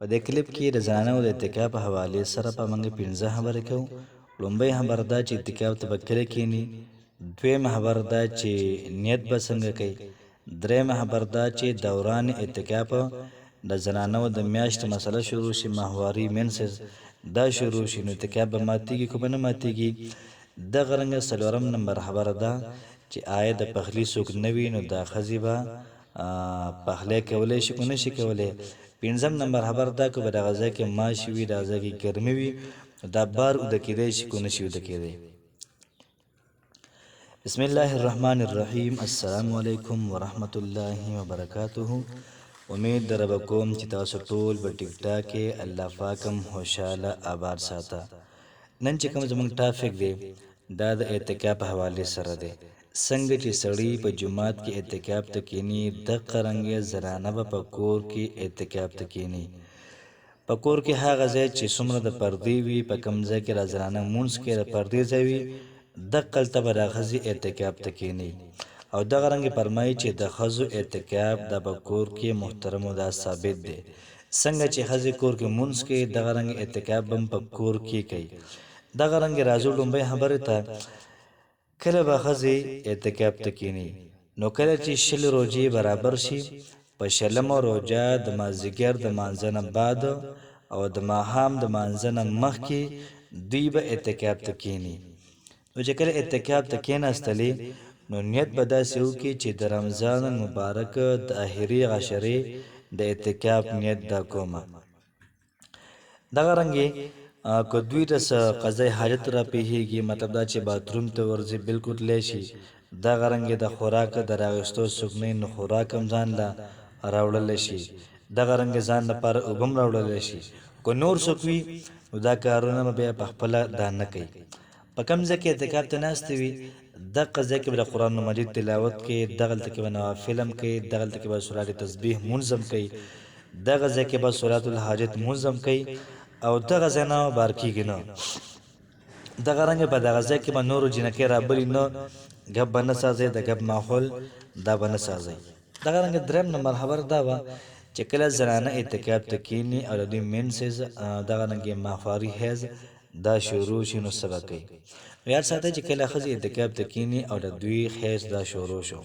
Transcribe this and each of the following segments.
په دې کلیپ کې د زنانو د اتکا په حوالې سره په موږ 15 خبرې کوو. لومړی خبره دا چې اتکاف ته به کله کینی، دویمه خبره دا چې نیت به څنګه کوي، دریمه خبره دا چې دوران اتکاف د زنانو د میاشتې مسله شروع شي، ماهواري منسز دا شروع شي، نو اتکاف به ماتیږي که به نه ماتیږي. دغه رنګه څلورم نمبر خبره ده چې آیا د پخلي څوک نه وي نو دا ښځې به پخلی کولی شي که نه شي کولی. پنځم نمبر خبر دا که به دغه ځای کې ماشي وي، دغه ځای کې ګرمي وي، دا بار اوده کیدی شي که نه شي اوده کیدی. بسم الله الرحمن الرحیم. السلام علیکم ورحمت الله وبرکاته. امید در به کوم چې تاسو ټول په ټیک ټاک کې الله پاکم خوشحاله آباد ساته. نن چې کوم زموږ ټاپک دی دا د اعتکاف په حوالې سره دی. څنګه چې سړی په جومات کې اعتکاف ته کیني، دغه رنګه زنانه به په کور کې اعتکاف ته کیني. په کور کې هغه ځای چې څومره د پردې وي، په کوم ځای کې د زنانه مونځ کې د پردې ځای وي، دقلته به د ښځې اعتکاف ته کیني. او دغه رنګې فرمایي چې د ښځو اعتکاف د په کور کې محترمو دا ثابت دی. څنګه چې ښځې کور کې مونځ کوي، دغه رنګې اعتکاف هم په کور کې کوي. دغه رنګې راځو لومړۍ خبرې ته. کله به ښځې اعتکاف ته کیني؟ نو کله چې 20 روژې برابر شي، په 20مه روژه د مازدیګر د مانځه نه بعد او د ماښام د مانځه نه مخکې دوی به اعتکاف ته کیني. نو چې کله اعتکاف ته کیناستلې، نو نیت به داسې وکړي چې د رمضان المبارک د اخري عشرې د اعتکاف نیت دا کومه. دغه رنګې که دوی ته څه قضای حاجت را پیښیږي، مطلب دا چې باتروم ته ورځي، بالکل تللی شي. دغه رنګې د خوراک د راغېستو څوک نه وي، نو خوراک هم ځان له راوړلی شي. دغه رنګې ځان لپاره اوبه هم راوړلی شي. که نور څوک وي نو دا کارونه به بیا په خپله دا نه کوي. په کوم ځای کې اعتکاف ته ناستې وي، دغه ځای کې به د قرآن مجید تلاوت کوي، دغلته کې به نوافل هم کوي، دغلته کې به صلات تسبیح مونځ هم کوي، دغه ځای کې به صلات الحاجت مونځ هم کوي، او دغه ځای نه بار کېږي نه. دغه رنګې په دغه ځای کې به نورو جنکۍ رابلي نه، ګپ به نه سازئ، د ګپ ماحول دا به نه سازئ. دغه رنګې دریم نمبر خبر دا وه چې کله زنانه اعتکاف ته کیني او د دوی منسز دغه رنګې ماهواري حیض دا شروع شي، نو څه به کوي؟ یاد ساتئ چې کله ښځې اعتکاف ته کیني او د دوی حیض دا شروع شو،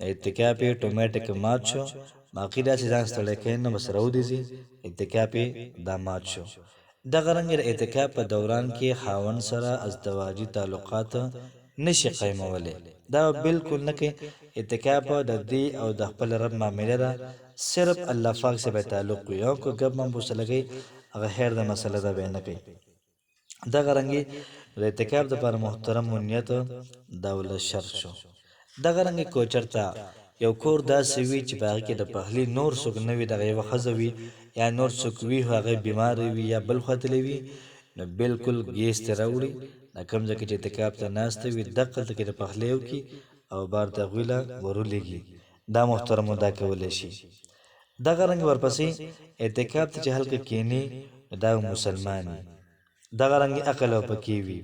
اعتکاف یې اتومیټیک مات شو، باقي داسې ځان ستړی کوي نه، بس راودېځي، اعتکاف یې دا مات شو. دغه رنګې د اعتکاف په دوران کې خاوند سره ازدواجي تعلقات نشي قایمولی، دا بالکل نه کوي. اعتکاف د دې او د خپل رب معامله ده، صرف الله پاک سره به تعلق وي. او که ګپ هم ورسره لګوي، هغه خیر د مسله ده به یې نه کوي. دغه رنګې د اعتکاف دپاره محترم نیت دا ولله شرط شو. دغه رنګې که چېرته یو کور داسې وي چې په هغې کې د پخلي نور څوک نه وي، دغه یوه ښځه وي یا نور څوک وي، هغه بیماره وي یا بل خوا تللی وي، نو بالکل ګیس ترې راوړي، د کوم ځای کې چې اعتکاف ته ناسته وي دغلته کې د پخلی وکړي او بار د هغوی له ورولېږي. دا محترمو دا کولی شي. دغه رنګې ورپسې اعتکاف ته چې هلکه کیني، دا مسلمان وي، دغه رنګې عقل او پکې وي،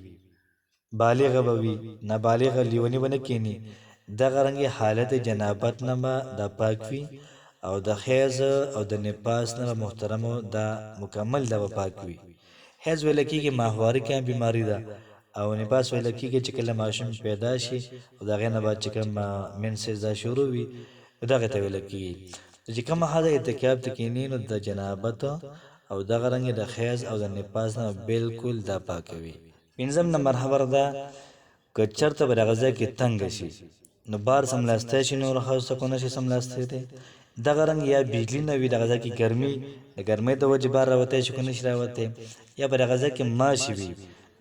بالغه به وي، نابالغه لیوني به نه کیني. دغه رنګې حالت جنابت نه به دا پاک وي، او د حیض او د نفاس نه به محترمو دا مکمل دا به پاک وي. حیض ویله کېږي ماهواري کې هم بیماري ده، او نفاس ویله کېږي چې کله ماشوم پیدا شي او د هغې نه بعد چې کوم منسز دا شروع وي، دغې ته ویله کېږي. چې کومه ښځه اعتکاف ته کیني، نو د جنابت او دغه رنګې د حیض او د نفاس نه بالکل دا پاکوي. پنځم نمبر خبره ده که چېرته به دغه ځای کې تنګه شي، نو بار سملاستی شي، نورو ښځو ته خو نه شي سملاستی دی. دغه رنګ یا بجلي نه وي، دغه ځای کې ګرمي، د ګرمۍ د وجې بار راوتی شي که نه شي راوتی، یا به دغه ځای کې ماشي وي،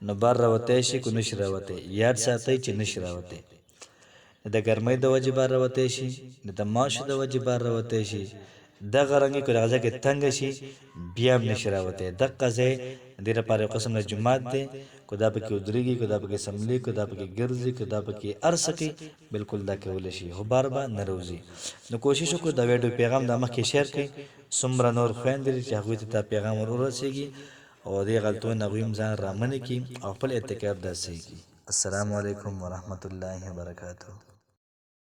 نو بار راوتی شي که نه شي راوتی. یاد ساتئ چې نه شي راوتی. د ګرمۍ د وجې بار راوتی شي، د ماشو د وجې بار راوتی شي. دغه رنګې که دغه ځای کې تنګه شي، بیا هم نه شي راوتی. دغه ځای د دې لپاره یو قسم د جومات دی، که دا پکې ودرېږي، که دا پکې سملي، که دا پکې ګرځي، که دا پکې هر څه کوي، بالکل دا کولی شي، خو بار به نه راوځي. نو کوشش وکړو دا ویډیو پیغام دا مخکې شیر کړئ، څومره نور خویندې دي چې هغوی ته دا پیغام ور ورسېږي او دې غلطیو نه هغوی هم ځان رامنې کړي او خپل اعتکاف داسې کړي. السلام علیکم ورحمت الله وبرکاته.